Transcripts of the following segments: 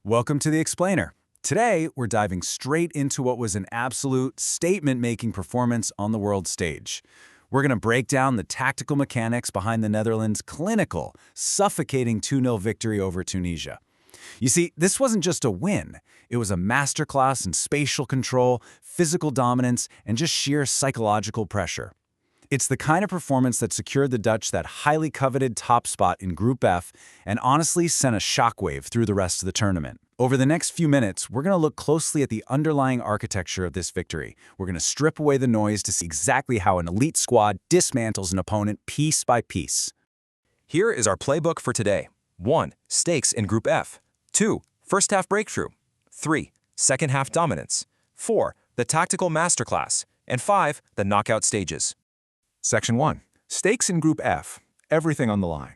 Welcome to The Explainer. Today, we're diving straight into what was an absolute statement-making performance on the world stage. We're going to break down the tactical mechanics behind the Netherlands' clinical, suffocating 2-0 victory over Tunisia. You see, this wasn't just a win. It was a masterclass in spatial control, physical dominance, and just sheer psychological pressure. It's the kind of performance that secured the Dutch that highly coveted top spot in Group F and honestly sent a shockwave through the rest of the tournament. Over the next few minutes, we're going to look closely at the underlying architecture of this victory. We're going to strip away the noise to see exactly how an elite squad dismantles an opponent piece by piece. Here is our playbook for today. 1. Stakes in Group F. 2. First half breakthrough. 3. Second half dominance. 4. The tactical masterclass. And 5. The knockout stages. Section 1. Stakes in Group F. Everything on the line.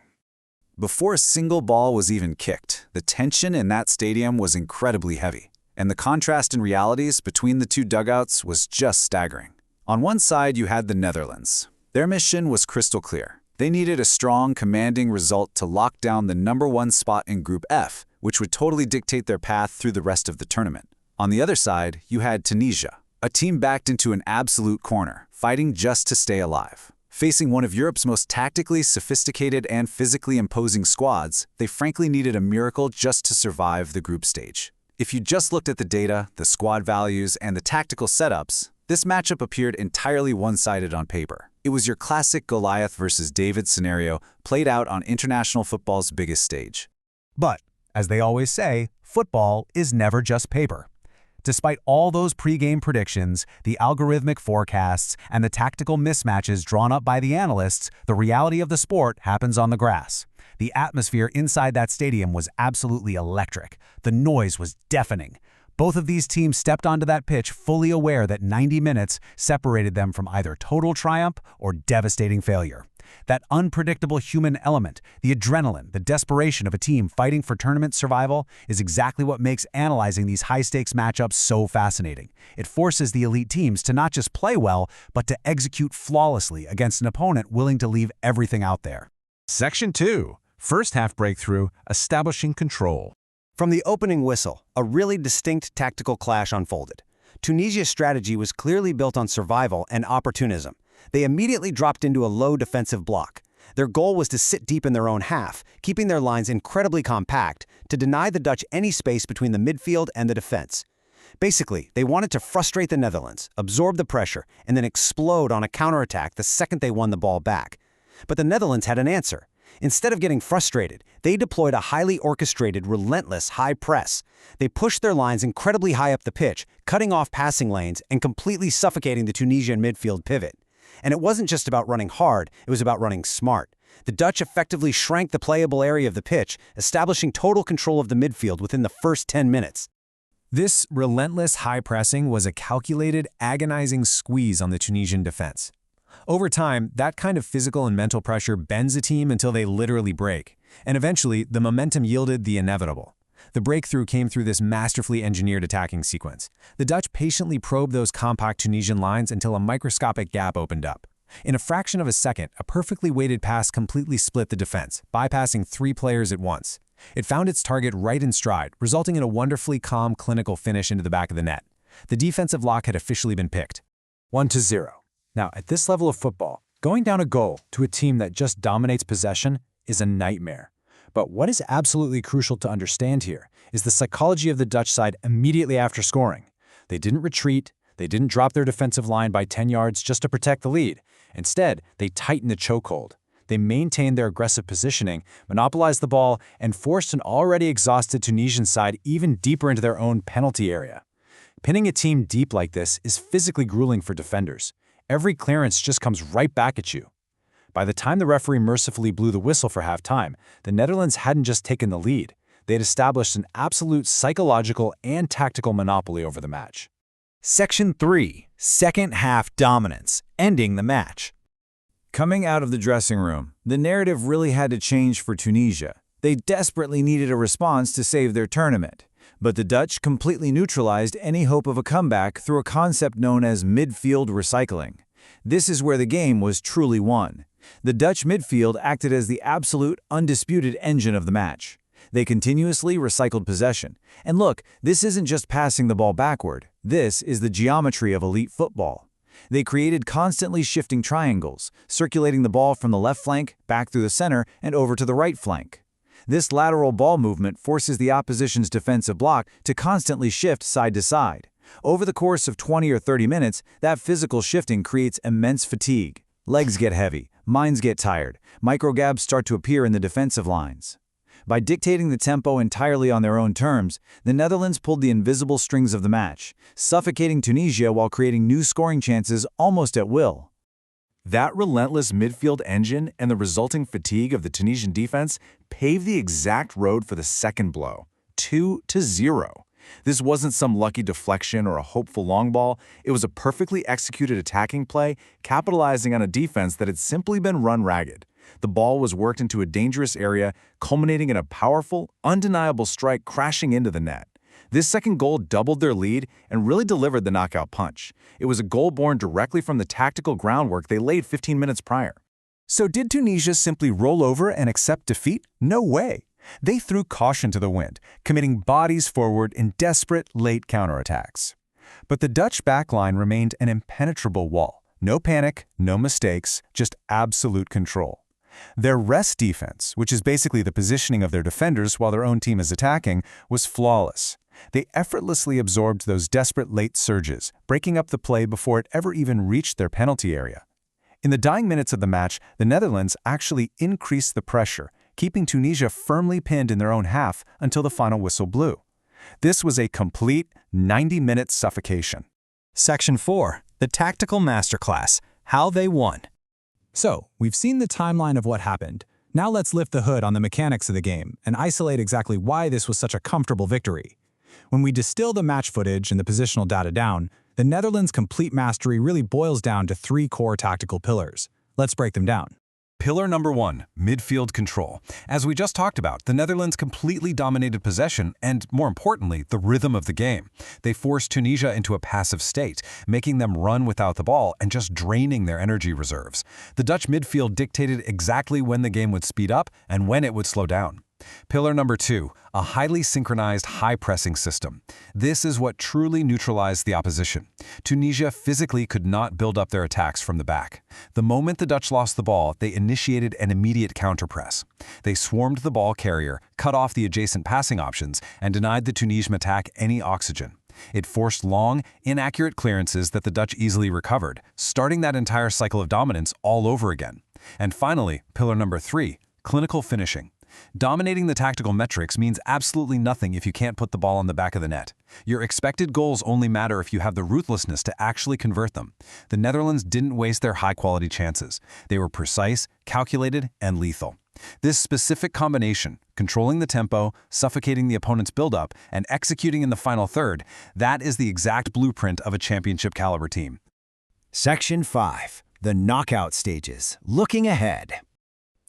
Before a single ball was even kicked, the tension in that stadium was incredibly heavy, and the contrast in realities between the two dugouts was just staggering. On one side, you had the Netherlands. Their mission was crystal clear. They needed a strong, commanding result to lock down the #1 spot in Group F, which would totally dictate their path through the rest of the tournament. On the other side, you had Tunisia, a team backed into an absolute corner, fighting just to stay alive. Facing one of Europe's most tactically sophisticated and physically imposing squads, they frankly needed a miracle just to survive the group stage. If you just looked at the data, the squad values, and the tactical setups, this matchup appeared entirely one-sided on paper. It was your classic Goliath versus David scenario played out on international football's biggest stage. But, as they always say, football is never just paper. Despite all those pre-game predictions, the algorithmic forecasts, and the tactical mismatches drawn up by the analysts, the reality of the sport happens on the grass. The atmosphere inside that stadium was absolutely electric. The noise was deafening. Both of these teams stepped onto that pitch fully aware that 90 minutes separated them from either total triumph or devastating failure. That unpredictable human element, the adrenaline, the desperation of a team fighting for tournament survival is exactly what makes analyzing these high-stakes matchups so fascinating. It forces the elite teams to not just play well, but to execute flawlessly against an opponent willing to leave everything out there. Section 2. First half breakthrough, establishing control. From the opening whistle, a really distinct tactical clash unfolded. Tunisia's strategy was clearly built on survival and opportunism. They immediately dropped into a low defensive block. Their goal was to sit deep in their own half, keeping their lines incredibly compact to deny the Dutch any space between the midfield and the defense. Basically, they wanted to frustrate the Netherlands, absorb the pressure, and then explode on a counterattack the second they won the ball back. But the Netherlands had an answer. Instead of getting frustrated, they deployed a highly orchestrated, relentless high press. They pushed their lines incredibly high up the pitch, cutting off passing lanes and completely suffocating the Tunisian midfield pivot. And it wasn't just about running hard, it was about running smart. The Dutch effectively shrank the playable area of the pitch, establishing total control of the midfield within the first 10 minutes. This relentless high pressing was a calculated, agonizing squeeze on the Tunisian defense. Over time, that kind of physical and mental pressure bends a team until they literally break. And eventually, the momentum yielded the inevitable. The breakthrough came through this masterfully engineered attacking sequence. The Dutch patiently probed those compact Tunisian lines until a microscopic gap opened up. In a fraction of a second, a perfectly weighted pass completely split the defense, bypassing 3 players at once. It found its target right in stride, resulting in a wonderfully calm, clinical finish into the back of the net. The defensive lock had officially been picked. 1-0. Now, at this level of football, going down a goal to a team that just dominates possession is a nightmare. But what is absolutely crucial to understand here is the psychology of the Dutch side immediately after scoring. They didn't retreat, they didn't drop their defensive line by 10 yards just to protect the lead. Instead, they tightened the chokehold. They maintained their aggressive positioning, monopolized the ball, and forced an already exhausted Tunisian side even deeper into their own penalty area. Pinning a team deep like this is physically grueling for defenders. Every clearance just comes right back at you. By the time the referee mercifully blew the whistle for halftime, the Netherlands hadn't just taken the lead. They had established an absolute psychological and tactical monopoly over the match. Section 3. Second half dominance, ending the match. Coming out of the dressing room, the narrative really had to change for Tunisia. They desperately needed a response to save their tournament. But the Dutch completely neutralized any hope of a comeback through a concept known as midfield recycling. This is where the game was truly won. The Dutch midfield acted as the absolute, undisputed engine of the match. They continuously recycled possession. And look, this isn't just passing the ball backward. This is the geometry of elite football. They created constantly shifting triangles, circulating the ball from the left flank, back through the center, and over to the right flank. This lateral ball movement forces the opposition's defensive block to constantly shift side to side. Over the course of 20 or 30 minutes, that physical shifting creates immense fatigue. Legs get heavy, minds get tired, microgaps start to appear in the defensive lines. By dictating the tempo entirely on their own terms, the Netherlands pulled the invisible strings of the match, suffocating Tunisia while creating new scoring chances almost at will. That relentless midfield engine and the resulting fatigue of the Tunisian defense paved the exact road for the second blow, 2-0. This wasn't some lucky deflection or a hopeful long ball. It was a perfectly executed attacking play, capitalizing on a defense that had simply been run ragged. The ball was worked into a dangerous area, culminating in a powerful, undeniable strike crashing into the net. This second goal doubled their lead and really delivered the knockout punch. It was a goal born directly from the tactical groundwork they laid 15 minutes prior. So did Tunisia simply roll over and accept defeat? No way. They threw caution to the wind, committing bodies forward in desperate late counterattacks. But the Dutch backline remained an impenetrable wall. No panic, no mistakes, just absolute control. Their rest defense, which is basically the positioning of their defenders while their own team is attacking, was flawless. They effortlessly absorbed those desperate late surges, breaking up the play before it ever even reached their penalty area. In the dying minutes of the match, the Netherlands actually increased the pressure, keeping Tunisia firmly pinned in their own half until the final whistle blew. This was a complete 90-minute suffocation. Section 4. The Tactical Masterclass. How they won. So, we've seen the timeline of what happened. Now let's lift the hood on the mechanics of the game and isolate exactly why this was such a comfortable victory. When we distill the match footage and the positional data down, the Netherlands' complete mastery really boils down to 3 core tactical pillars. Let's break them down. Pillar number 1, midfield control. As we just talked about, the Netherlands completely dominated possession and, more importantly, the rhythm of the game. They forced Tunisia into a passive state, making them run without the ball and just draining their energy reserves. The Dutch midfield dictated exactly when the game would speed up and when it would slow down. Pillar number 2, a highly synchronized high-pressing system. This is what truly neutralized the opposition. Tunisia physically could not build up their attacks from the back. The moment the Dutch lost the ball, they initiated an immediate counterpress. They swarmed the ball carrier, cut off the adjacent passing options, and denied the Tunisian attack any oxygen. It forced long, inaccurate clearances that the Dutch easily recovered, starting that entire cycle of dominance all over again. And finally, pillar number 3, clinical finishing. Dominating the tactical metrics means absolutely nothing if you can't put the ball on the back of the net. Your expected goals only matter if you have the ruthlessness to actually convert them. The Netherlands didn't waste their high-quality chances. They were precise, calculated, and lethal. This specific combination, controlling the tempo, suffocating the opponent's build-up, and executing in the final third, that is the exact blueprint of a championship-caliber team. Section 5. The Knockout Stages. Looking ahead.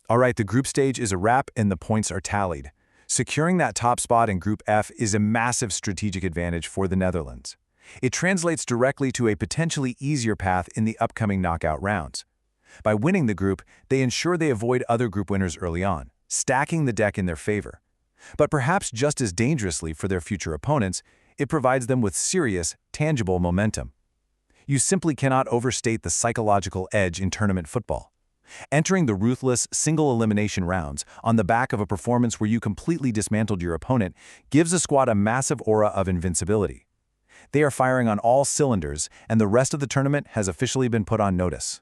All right, the group stage is a wrap and the points are tallied. Securing that top spot in Group F is a massive strategic advantage for the Netherlands. It translates directly to a potentially easier path in the upcoming knockout rounds. By winning the group, they ensure they avoid other group winners early on, stacking the deck in their favor. But perhaps just as dangerously for their future opponents, it provides them with serious, tangible momentum. You simply cannot overstate the psychological edge in tournament football. Entering the ruthless, single-elimination rounds on the back of a performance where you completely dismantled your opponent gives a squad a massive aura of invincibility. They are firing on all cylinders, and the rest of the tournament has officially been put on notice.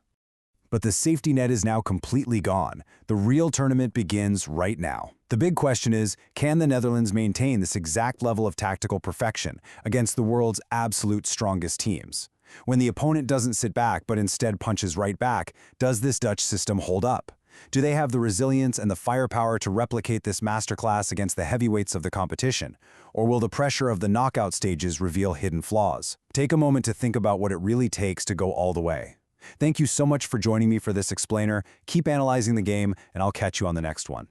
But the safety net is now completely gone. The real tournament begins right now. The big question is, can the Netherlands maintain this exact level of tactical perfection against the world's absolute strongest teams? When the opponent doesn't sit back but instead punches right back, does this Dutch system hold up? Do they have the resilience and the firepower to replicate this masterclass against the heavyweights of the competition? Or will the pressure of the knockout stages reveal hidden flaws? Take a moment to think about what it really takes to go all the way. Thank you so much for joining me for this explainer. Keep analyzing the game, and I'll catch you on the next one.